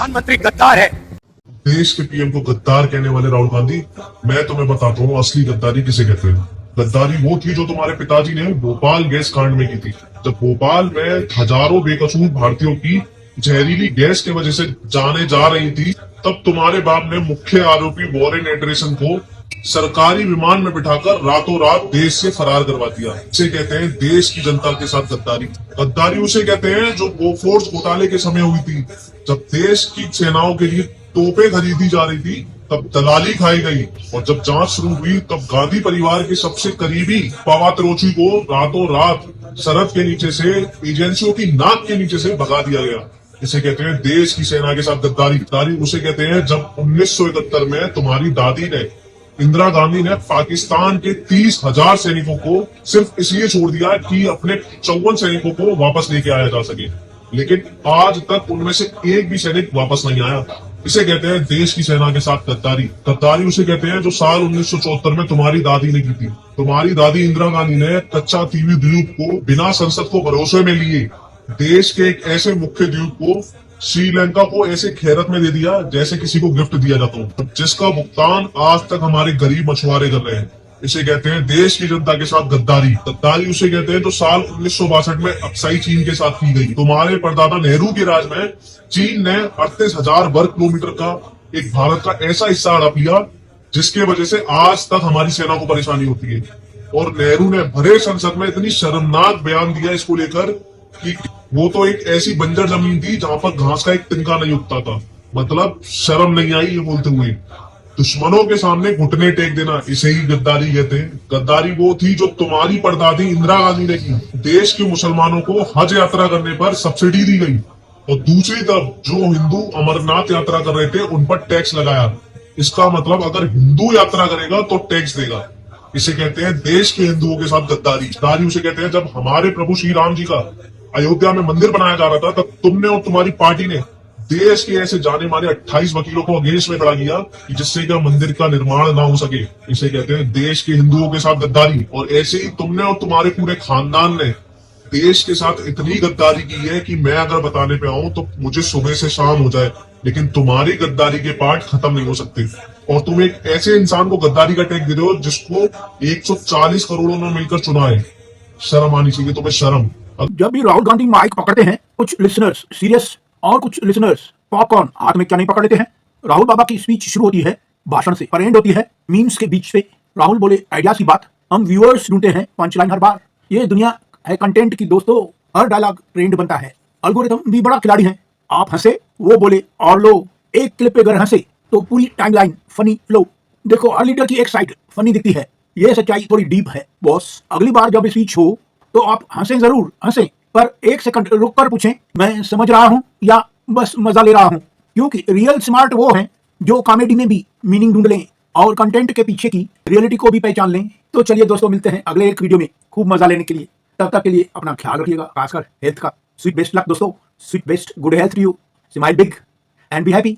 प्रधानमंत्री गद्दार है। देश के पीएम को गद्दार कहने वाले राहुल गांधी, मैं तुम्हें बताता हूँ असली गद्दारी किसे कहते हैं। गद्दारी वो थी जो तुम्हारे पिताजी ने भोपाल गैस कांड में की थी। जब भोपाल में हजारों बेकसूर भारतीयों की जहरीली गैस की वजह से जाने जा रही थी, तब तुम्हारे बाप ने मुख्य आरोपी वॉरेन एंडरसन को सरकारी विमान में बिठाकर रातों रात देश से फरार करवा दिया। इसे कहते हैं देश की जनता के साथ गद्दारी। गद्दारी उसे कहते हैं जो बोफोर्स घोटाले के समय हुई थी, जब देश की सेनाओं के लिए तोपें खरीदी जा रही थी, तब दलाली खाई गई, और जब जांच शुरू हुई तब गांधी परिवार के सबसे करीबी पवात रोची को रातों रात सरहद के नीचे से, एजेंसियों की नाक के नीचे से भगा दिया गया। इसे कहते हैं देश की सेना के साथ गद्दारी। गद्दारी उसे कहते हैं जब 1971 में तुम्हारी दादी ने, इंदिरा गांधी ने, पाकिस्तान के 30,000 सैनिकों को सिर्फ इसलिए छोड़ दिया कि अपने 54 सैनिकों को वापस लेके आया जा सके, लेकिन आज तक उनमें से एक भी सैनिक वापस नहीं आया। इसे कहते हैं देश की सेना के साथ गद्दारी। गद्दारी उसे कहते हैं जो साल 1974 में तुम्हारी दादी ने की थी। तुम्हारी दादी इंदिरा गांधी ने कच्चा तीवी द्वीप को बिना संसद को भरोसे में लिए देश के एक ऐसे मुख्य द्वीप को, श्रीलंका को, ऐसे खैरत में दे दिया जैसे किसी को गिफ्ट दिया जाता हो, जिसका भुगतान आज तक हमारे गरीब मछुआरे कर रहे हैं। इसे कहते हैं देश की जनता के साथ गद्दारी। गद्दारी उसे कहते हैं जो साल 1962 में अक्साई चीन के साथ की गई। तुम्हारे परदादा नेहरू के राज में चीन ने 38,000 वर्ग किलोमीटर का एक भारत का ऐसा हिस्सा हड़प लिया जिसके वजह से आज तक हमारी सेना को परेशानी होती है। और नेहरू ने भरे संसद में इतनी शर्मनाक बयान दिया इसको लेकर कि वो तो एक ऐसी बंजर जमीन थी जहां पर घास का एक तिनका नहीं उगता था। मतलब शर्म नहीं आई ये बोलते हुए। दुश्मनों के सामने घुटने टेक देना, इसे ही गद्दारी कहते हैं। गद्दारी वो थी जो तुम्हारी परदादी इंदिरा गांधी ने की। देश के मुसलमानों को हज यात्रा करने पर सब्सिडी दी गई, और दूसरी तरफ जो हिंदू अमरनाथ यात्रा कर रहे थे उन पर टैक्स लगाया। इसका मतलब अगर हिंदू यात्रा करेगा तो टैक्स देगा। इसे कहते हैं देश के हिंदुओं के साथ गद्दारी। गद्दारी उसे कहते हैं जब हमारे प्रभु श्री राम जी का अयोध्या में मंदिर बनाया जा रहा था, तब तुमने और तुम्हारी पार्टी ने देश के ऐसे जाने माने 28 वकीलों को अगेंस्ट में खड़ा किया कि जिससे का मंदिर का निर्माण ना हो सके। इसे कहते हैं देश के हिंदुओं के साथ गद्दारी। और ऐसे ही तुमने और तुम्हारे पूरे खानदान ने देश के साथ इतनी गद्दारी की है कि मैं अगर बताने पे आऊं तो मुझे सुबह से शाम हो जाए, लेकिन तुम्हारी गद्दारी के पार्ट खत्म नहीं हो सकते। और तुम एक ऐसे इंसान को गद्दारी का टैग दे रहे हो जिसको 140 करोड़ों ने मिलकर चुना है। शर्म आनी चाहिए तुम्हें, शर्म। जब भी राहुल गांधी माइक पकड़ते हैं, कुछ लिसनर्स सीरियस और कुछ लिसनर्स पॉपकॉर्न हाथ में क्या नहीं पकड़ लेते हैं। राहुल बाबा की स्पीच शुरू होती है भाषण से, पर एंड होती है मीम्स के बीच से। राहुल बोले आइडियाज की बात, हम व्यूअर्स ढूंढते हैं पंचलाइन हर बार। ये दुनिया है कंटेंट की दोस्तों, हर डायलॉग ट्रेंड बनता है। अल्गोरिथम भी बड़ा खिलाड़ी है। आप हंसे, वो बोले और लो। एक क्लिप पे अगर हंसे तो पूरी टाइमलाइन फनी फ्लो। देखो हर लीडर की एक साइड फनी दिखती है, ये सच्चाई थोड़ी डीप है बॉस। अगली बार जब स्पीच हो तो आप हंसें, जरूर हंसें, पर 1 सेकंड रुक कर पूछें मैं समझ रहा हूं या बस मजा ले रहा हूं। क्योंकि रियल स्मार्ट वो हैं जो कॉमेडी में भी मीनिंग ढूंढ लें और कंटेंट के पीछे की रियलिटी को भी पहचान लें। तो चलिए दोस्तों, मिलते हैं अगले एक वीडियो में खूब मजा लेने के लिए। तब तक के लिए अपना ख्याल रखिएगा, खासकर हेल्थ का। स्वीट बेस्ट लक दोस्तों, sweet best good health to you. Smile big and be happy.